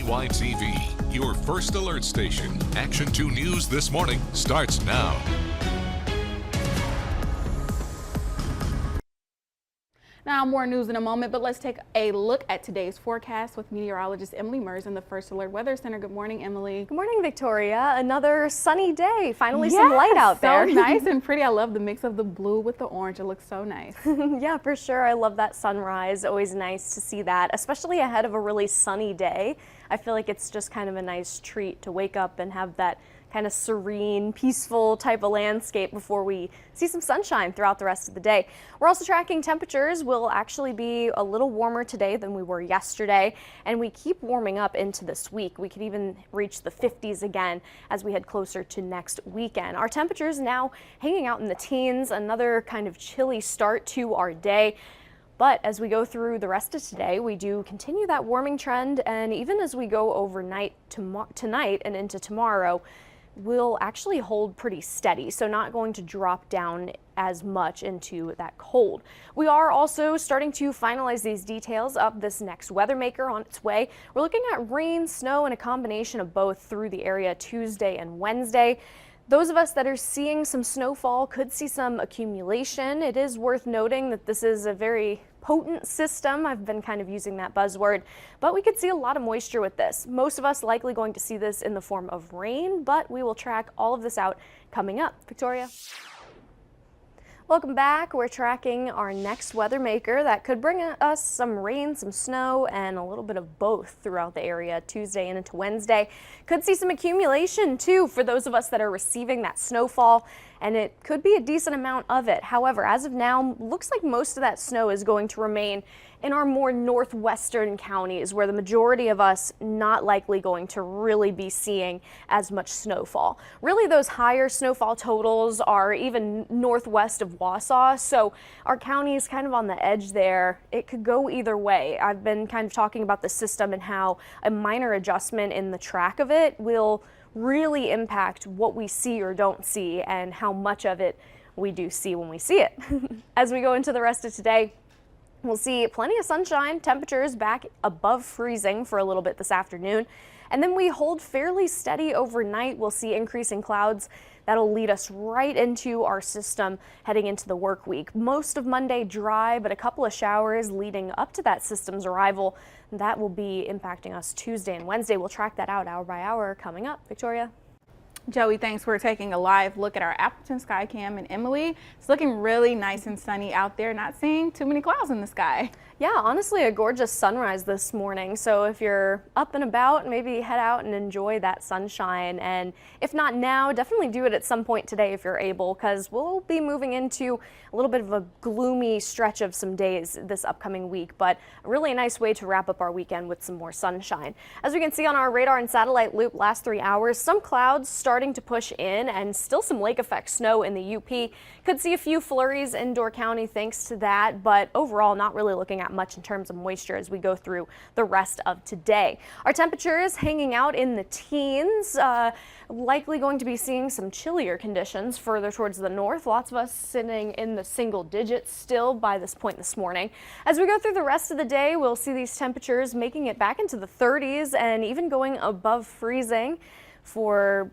WBAY TV, your first alert station. Action 2 News This Morning starts now. Now, more news in a moment, but let's take a look at today's forecast with meteorologist Emily Merz in the First Alert Weather Center. Good morning, Emily. Good morning, Victoria. Another sunny day. Finally, some light out there. So nice and pretty. I love the mix of the blue with the orange. It looks so nice. Yeah, for sure. I love that sunrise. Always nice to see that, especially ahead of a really sunny day. I feel like it's just kind of a nice treat to wake up and have that kind of serene, peaceful type of landscape before we see some sunshine throughout the rest of the day. We're also tracking temperatures. Will actually be a little warmer today than we were yesterday, and we keep warming up into this week. We could even reach the 50s again as we head closer to next weekend. Our temperatures now hanging out in the teens, another kind of chilly start to our day. But as we go through the rest of today, we do continue that warming trend, and even as we go overnight tonight and into tomorrow, will actually hold pretty steady, so not going to drop down as much into that cold. We are also starting to finalize these details of this next weather maker on its way. We're looking at rain, snow, and a combination of both through the area Tuesday and Wednesday. Those of us that are seeing some snowfall could see some accumulation. It is worth noting that this is a very potent system. I've been kind of using that buzzword, but we could see a lot of moisture with this. Most of us likely going to see this in the form of rain, but we will track all of this out coming up. Victoria. Welcome back. We're tracking our next weather maker that could bring us some rain, some snow, and a little bit of both throughout the area Tuesday and into Wednesday. Could see some accumulation too for those of us that are receiving that snowfall, and it could be a decent amount of it. However, as of now, looks like most of that snow is going to remain in our more northwestern counties, where the majority of us not likely going to really be seeing as much snowfall. Really, those higher snowfall totals are even northwest of Wausau, so our county is kind of on the edge there. It could go either way. I've been kind of talking about the system and how a minor adjustment in the track of it will really impact what we see or don't see and how much of it we do see when we see it. As we go into the rest of today, we'll see plenty of sunshine, temperatures back above freezing for a little bit this afternoon, and then we hold fairly steady overnight. We'll see increasing clouds that'll lead us right into our system heading into the work week. Most of Monday dry, but a couple of showers leading up to that system's arrival. That will be impacting us Tuesday and Wednesday. We'll track that out hour by hour coming up. Victoria. Joey, thanks for taking a live look at our Appleton sky cam. And Emily, it's looking really nice and sunny out there, not seeing too many clouds in the sky. Yeah, honestly, a gorgeous sunrise this morning. So if you're up and about, maybe head out and enjoy that sunshine. And if not now, definitely do it at some point today if you're able, because we'll be moving into a little bit of a gloomy stretch of some days this upcoming week, but really a nice way to wrap up our weekend with some more sunshine. As we can see on our radar and satellite loop last 3 hours, some clouds starting to push in and still some lake effect snow in the UP. Could see a few flurries in Door County thanks to that, but overall not really looking at much in terms of moisture as we go through the rest of today. Our temperatures hanging out in the teens, likely going to be seeing some chillier conditions further towards the north. Lots of us sitting in the single digits still by this point this morning. As we go through the rest of the day, we'll see these temperatures making it back into the 30s and even going above freezing for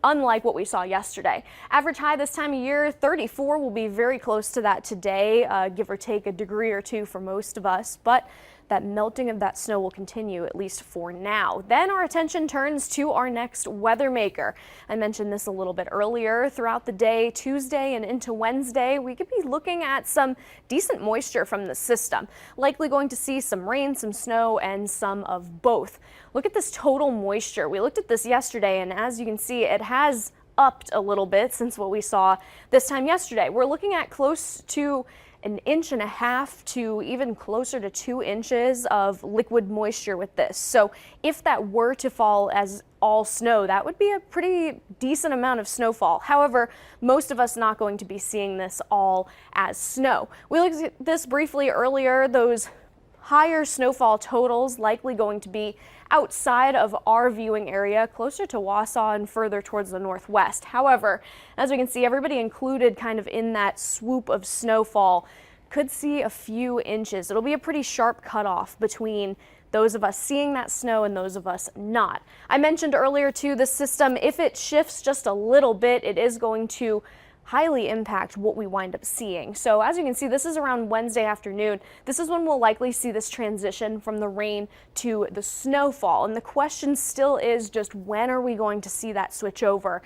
unlike what we saw yesterday. Average high this time of year, 34, will be very close to that today, give or take a degree or two for most of us, but that melting of that snow will continue at least for now. Then our attention turns to our next weather maker. I mentioned this a little bit earlier. Throughout the day, Tuesday and into Wednesday, we could be looking at some decent moisture from the system. Likely going to see some rain, some snow, and some of both. Look at this total moisture. We looked at this yesterday, and as you can see, it has upped a little bit since what we saw this time yesterday. We're looking at close to 1.5 inches to even closer to 2 inches of liquid moisture with this. So if that were to fall as all snow, that would be a pretty decent amount of snowfall. However, most of us not going to be seeing this all as snow. We looked at this briefly earlier. Those higher snowfall totals likely going to be outside of our viewing area, closer to Wausau and further towards the northwest. However, as we can see, everybody included kind of in that swoop of snowfall could see a few inches. It'll be a pretty sharp cutoff between those of us seeing that snow and those of us not. I mentioned earlier too, the system, if it shifts just a little bit, it is going to highly impact what we wind up seeing. So as you can see, this is around Wednesday afternoon. This is when we'll likely see this transition from the rain to the snowfall. And the question still is just when are we going to see that switch over?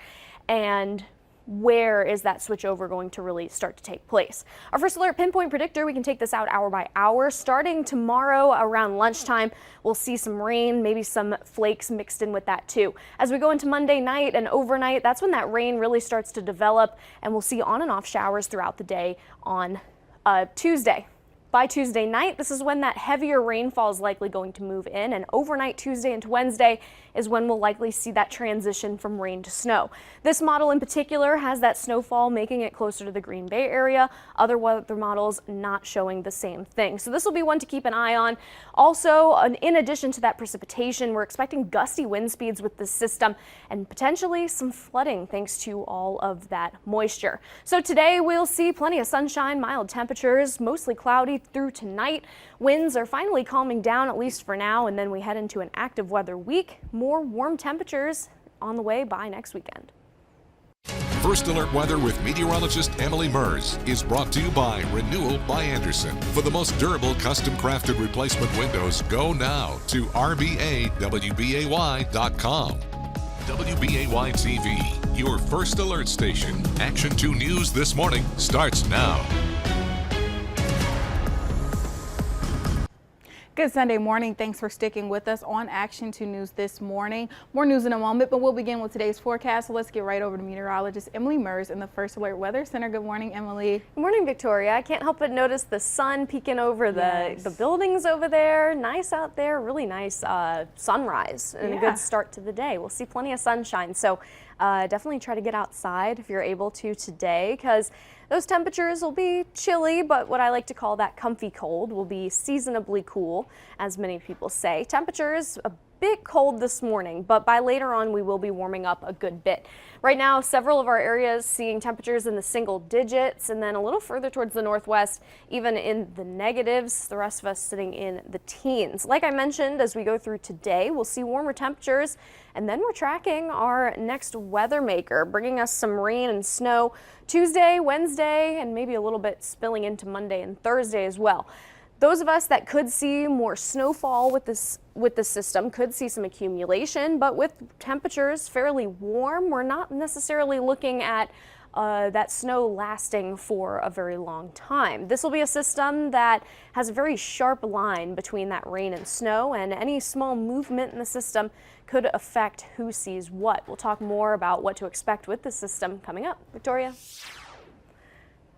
And where is that switch over going to really start to take place? Our first alert pinpoint predictor, we can take this out hour by hour. Starting tomorrow around lunchtime, we'll see some rain, maybe some flakes mixed in with that too. As we go into Monday night and overnight, that's when that rain really starts to develop, and we'll see on and off showers throughout the day on Tuesday. By Tuesday night, this is when that heavier rainfall is likely going to move in, and overnight Tuesday into Wednesday is when we'll likely see that transition from rain to snow. This model in particular has that snowfall making it closer to the Green Bay area. Other weather models not showing the same thing. So this will be one to keep an eye on. Also, in addition to that precipitation, we're expecting gusty wind speeds with this system and potentially some flooding thanks to all of that moisture. So today we'll see plenty of sunshine, mild temperatures, mostly cloudy through tonight. Winds are finally calming down, at least for now, and then we head into an active weather week. More warm temperatures on the way by next weekend. First Alert Weather with meteorologist Emily Merz is brought to you by Renewal by Andersen. For the most durable custom-crafted replacement windows, go now to RBAWBAY.com. WBAY TV, your First Alert station. Action 2 News This Morning starts now. Good Sunday morning. Thanks for sticking with us on Action 2 News This Morning. More news in a moment, but we'll begin with today's forecast. So let's get right over to meteorologist Emily Merz in the First Alert Weather Center. Good morning, Emily. Good morning, Victoria. I can't help but notice the sun peeking over the buildings over there. Nice out there. Really nice sunrise and a good start to the day. We'll see plenty of sunshine. So definitely try to get outside if you're able to today, because those temperatures will be chilly, but what I like to call that comfy cold will be seasonably cool, as many people say. Temperatures a bit cold this morning, but by later on we will be warming up a good bit. Right now, several of our areas seeing temperatures in the single digits, and then a little further towards the northwest, even in the negatives, the rest of us sitting in the teens. Like I mentioned, as we go through today, we'll see warmer temperatures, and then we're tracking our next weather maker, bringing us some rain and snow Tuesday, Wednesday, and maybe a little bit spilling into Monday and Thursday as well. Those of us that could see more snowfall with the system could see some accumulation, but with temperatures fairly warm, we're not necessarily looking at that snow lasting for a very long time. This will be a system that has a very sharp line between that rain and snow, and any small movement in the system could affect who sees what. We'll talk more about what to expect with the system coming up. Victoria?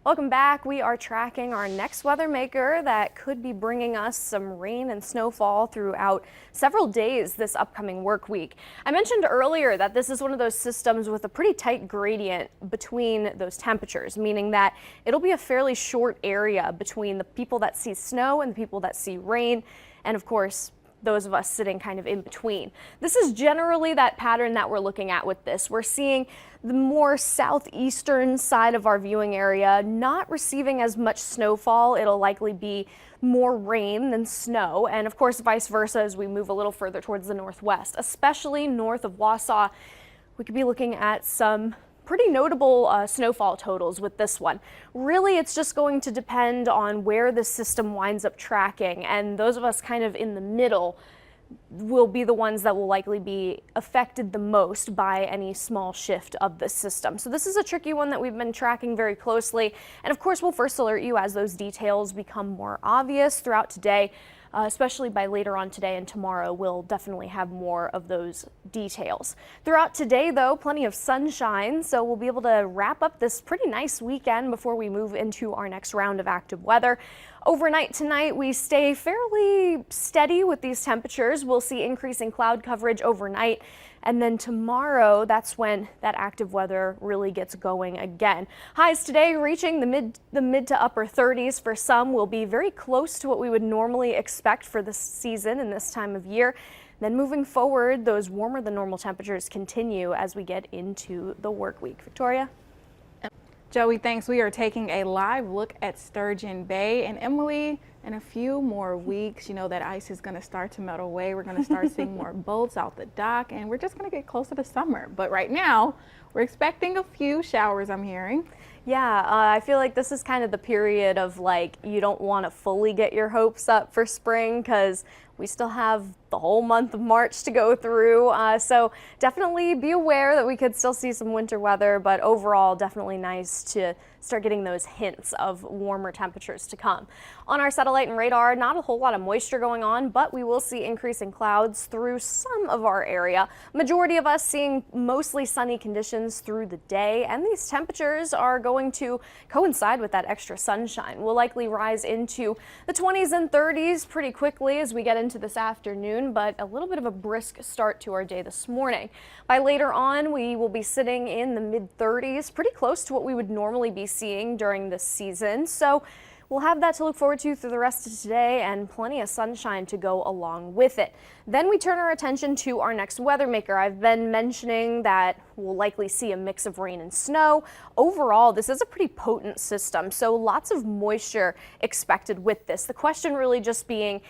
Welcome back. We are tracking our next weather maker that could be bringing us some rain and snowfall throughout several days this upcoming work week. I mentioned earlier that this is one of those systems with a pretty tight gradient between those temperatures, meaning that it'll be a fairly short area between the people that see snow and the people that see rain, and of course, those of us sitting kind of in between. This is generally that pattern that we're looking at with this. We're seeing the more southeastern side of our viewing area not receiving as much snowfall. It'll likely be more rain than snow, and of course vice versa as we move a little further towards the northwest, especially north of Wausau. We could be looking at some pretty notable snowfall totals with this one. Really, it's just going to depend on where the system winds up tracking, and those of us kind of in the middle will be the ones that will likely be affected the most by any small shift of the system. So this is a tricky one that we've been tracking very closely, and of course we'll first alert you as those details become more obvious throughout today. Especially by later on today and tomorrow, we'll definitely have more of those details. Throughout today, though, plenty of sunshine, so we'll be able to wrap up this pretty nice weekend before we move into our next round of active weather. Overnight tonight, we stay fairly steady with these temperatures. We'll see increasing cloud coverage overnight. And then tomorrow, that's when that active weather really gets going again. Highs today reaching the mid to upper 30s. For some, will be very close to what we would normally expect for this season and this time of year. Then moving forward, those warmer than normal temperatures continue as we get into the work week. Victoria? Joey, thanks. We are taking a live look at Sturgeon Bay. And Emily, in a few more weeks, you know, that ice is going to start to melt away. We're going to start seeing more boats out the dock, and we're just going to get closer to summer. But right now, we're expecting a few showers, I'm hearing. Yeah, I feel like this is kind of the period of like, you don't want to fully get your hopes up for spring because we still have the whole month of March to go through. So definitely be aware that we could still see some winter weather, but overall definitely nice to start getting those hints of warmer temperatures to come. On our satellite and radar, not a whole lot of moisture going on, but we will see increasing clouds through some of our area. Majority of us seeing mostly sunny conditions through the day, and these temperatures are going to coincide with that extra sunshine. We'll likely rise into the 20s and 30s pretty quickly as we get into this afternoon, but a little bit of a brisk start to our day this morning. By later on, we will be sitting in the mid-30s, pretty close to what we would normally be seeing during this season. So we'll have that to look forward to through the rest of today and plenty of sunshine to go along with it. Then we turn our attention to our next weather maker. I've been mentioning that we'll likely see a mix of rain and snow. Overall, this is a pretty potent system, so lots of moisture expected with this. The question really just being,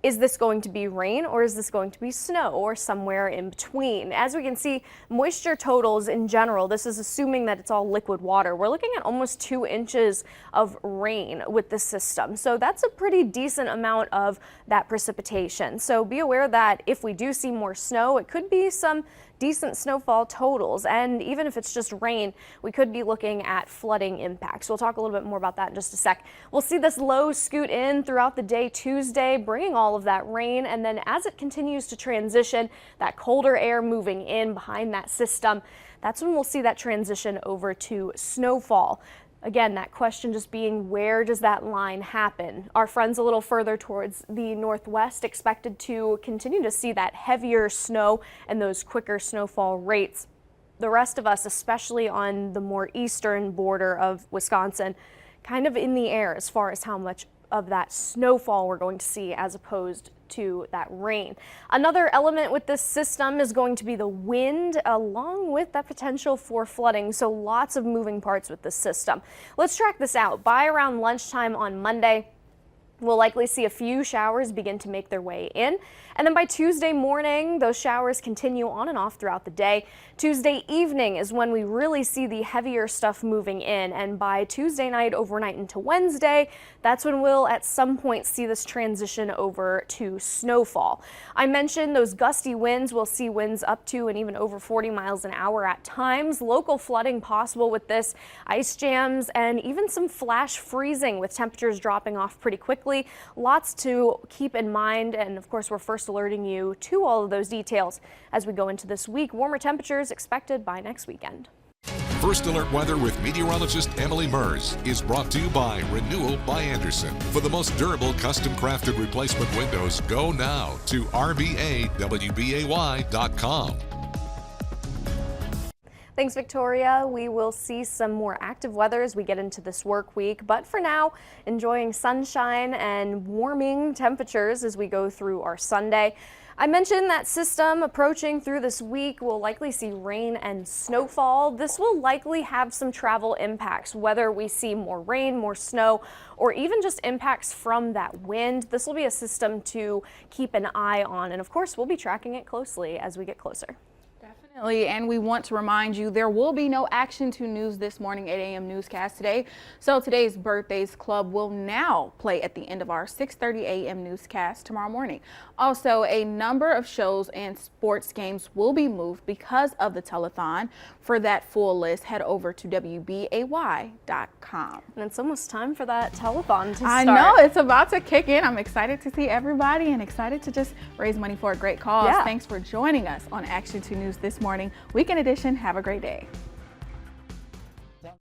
is this going to be rain or is this going to be snow or somewhere in between? As we can see, moisture totals in general, this is assuming that it's all liquid water. We're looking at almost 2 inches of rain with this system. So that's a pretty decent amount of that precipitation. So be aware that if we do see more snow, it could be some decent snowfall totals, and even if it's just rain, we could be looking at flooding impacts. We'll talk a little bit more about that in just a sec. We'll see this low scoot in throughout the day Tuesday, bringing all of that rain, and then as it continues to transition, that colder air moving in behind that system, that's when we'll see that transition over to snowfall. Again, that question just being, where does that line happen? Our friends a little further towards the northwest expected to continue to see that heavier snow and those quicker snowfall rates. The rest of us, especially on the more eastern border of Wisconsin, kind of in the air as far as how much of that snowfall we're going to see as opposed to that rain. Another element with this system is going to be the wind, along with that potential for flooding. So lots of moving parts with this system. Let's track this out. By around lunchtime on Monday, we'll likely see a few showers begin to make their way in. And then by Tuesday morning, those showers continue on and off throughout the day. Tuesday evening is when we really see the heavier stuff moving in. And by Tuesday night, overnight into Wednesday, that's when we'll at some point see this transition over to snowfall. I mentioned those gusty winds. We'll see winds up to and even over 40 miles an hour at times. Local flooding possible with this, ice jams, and even some flash freezing with temperatures dropping off pretty quickly. Lots to keep in mind, and of course we're first alerting you to all of those details as we go into this week. Warmer temperatures expected by next weekend. First Alert Weather with meteorologist Emily Merz is brought to you by Renewal by Anderson. For the most durable custom crafted replacement windows, go now to WBAY.com. Thanks, Victoria. We will see some more active weather as we get into this work week, but for now, enjoying sunshine and warming temperatures as we go through our Sunday. I mentioned that system approaching through this week. We'll likely see rain and snowfall. This will likely have some travel impacts, whether we see more rain, more snow, or even just impacts from that wind. This will be a system to keep an eye on, and of course, we'll be tracking it closely as we get closer. Definitely, and we want to remind you there will be no Action 2 News this morning 8 a.m. newscast today. So today's Birthdays Club will now play at the end of our 6:30 a.m. newscast tomorrow morning. Also, a number of shows and sports games will be moved because of the telethon. For that full list, head over to WBAY.com. And it's almost time for that telethon to start. I know, it's about to kick in. I'm excited to see everybody and excited to just raise money for a great cause. Yeah. Thanks for joining us on Action 2 News this morning. Weekend edition. Have a great day.